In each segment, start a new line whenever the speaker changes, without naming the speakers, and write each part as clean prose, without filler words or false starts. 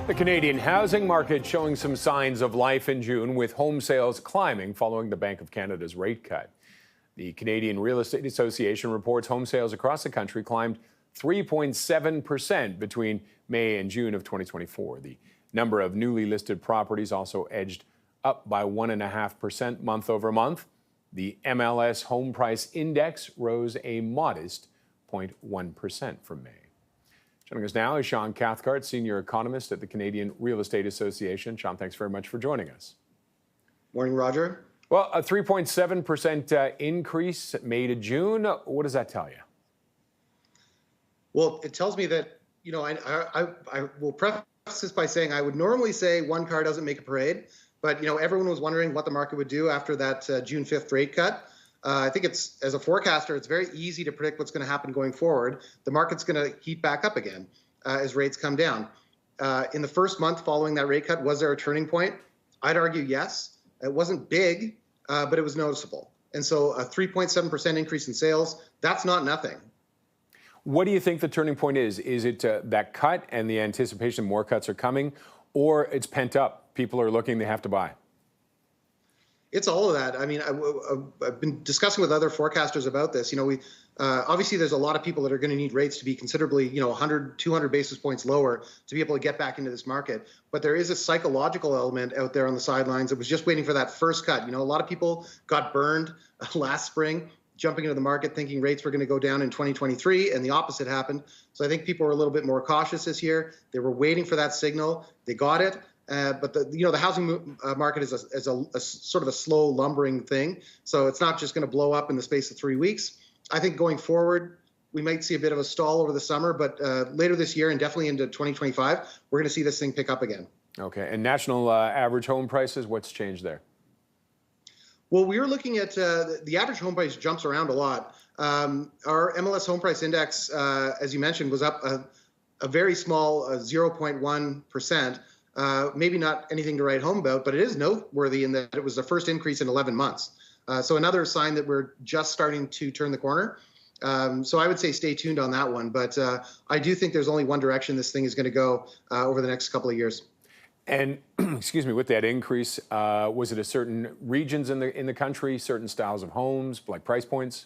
The Canadian housing market showing some signs of life in June, with home sales climbing following the Bank of Canada's rate cut. The Canadian Real Estate Association reports home sales across the country climbed 3.7% between May and June of 2024. The number of newly listed properties also edged up by 1.5% month over month. The MLS Home Price Index rose a modest 0.1% from May. Joining us now is Shaun Cathcart, senior economist at the Canadian Real Estate Association. Shaun, thanks very much for joining us.
Morning, Roger.
Well, a 3.7% increase May to June. What does that tell you?
Well, it tells me that, I will preface this by saying I would normally say one car doesn't make a parade, but, everyone was wondering what the market would do after that June 5th rate cut. I think as a forecaster, it's very easy to predict what's going to happen going forward. The market's going to heat back up again as rates come down. In the first month following that rate cut, was there a turning point? I'd argue yes. It wasn't big, but it was noticeable. And so a 3.7% increase in sales, that's not nothing.
What do you think the turning point is? Is it that cut and the anticipation more cuts are coming, or it's pent up? People are looking, they have to buy.
It's all of that. I mean, I've been discussing with other forecasters about this. Obviously there's a lot of people that are going to need rates to be considerably, 100, 200 basis points lower to be able to get back into this market. But there is a psychological element out there on the sidelines that was just waiting for that first cut. A lot of people got burned last spring, jumping into the market thinking rates were going to go down in 2023, and the opposite happened. So I think people were a little bit more cautious this year. They were waiting for that signal. They got it. But the housing market is a sort of a slow lumbering thing. So it's not just going to blow up in the space of 3 weeks. I think going forward, we might see a bit of a stall over the summer, but later this year and definitely into 2025, we're going to see this thing pick up again. Okay.
And national average home prices, what's changed there?
Well, we were looking at the average home price jumps around a lot. Our MLS Home Price Index, as you mentioned, was up a very small 0.1%. Maybe not anything to write home about, but it is noteworthy in that it was the first increase in 11 months. So another sign that we're just starting to turn the corner. So I would say stay tuned on that one. But I do think there's only one direction this thing is going to go over the next couple of years.
And excuse me, with that increase, was it a certain regions in the country, certain styles of homes, like price points?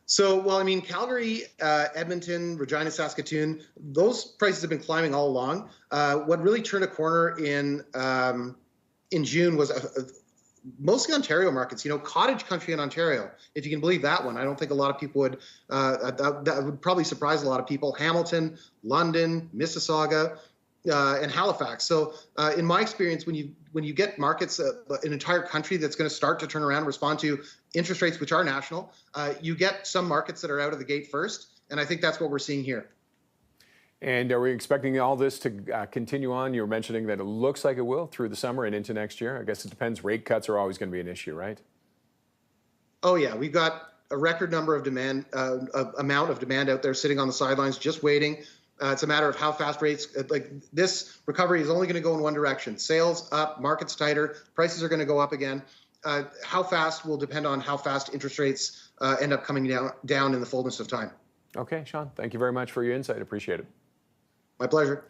So, well, I mean, Calgary, Edmonton, Regina, Saskatoon, those prices have been climbing all along. What really turned a corner in June was mostly Ontario markets, cottage country in Ontario, if you can believe that one. I don't think a lot of people would, that would probably surprise a lot of people. Hamilton, London, Mississauga, and Halifax. So in my experience, when you get markets, an entire country that's going to start to turn around and respond to interest rates, which are national, you get some markets that are out of the gate first. And I think that's what we're seeing here.
And are we expecting all this to continue on? You were mentioning that it looks like it will through the summer and into next year. I guess it depends. Rate cuts are always going to be an issue, right?
Oh, yeah. We've got a record number of amount of demand out there sitting on the sidelines, just waiting. It's a matter of how fast rates, like this recovery is only going to go in one direction. Sales up, markets tighter, prices are going to go up again. How fast will depend on how fast interest rates end up coming down in the fullness of time.
Okay, Shaun, thank you very much for your insight. Appreciate it.
My pleasure.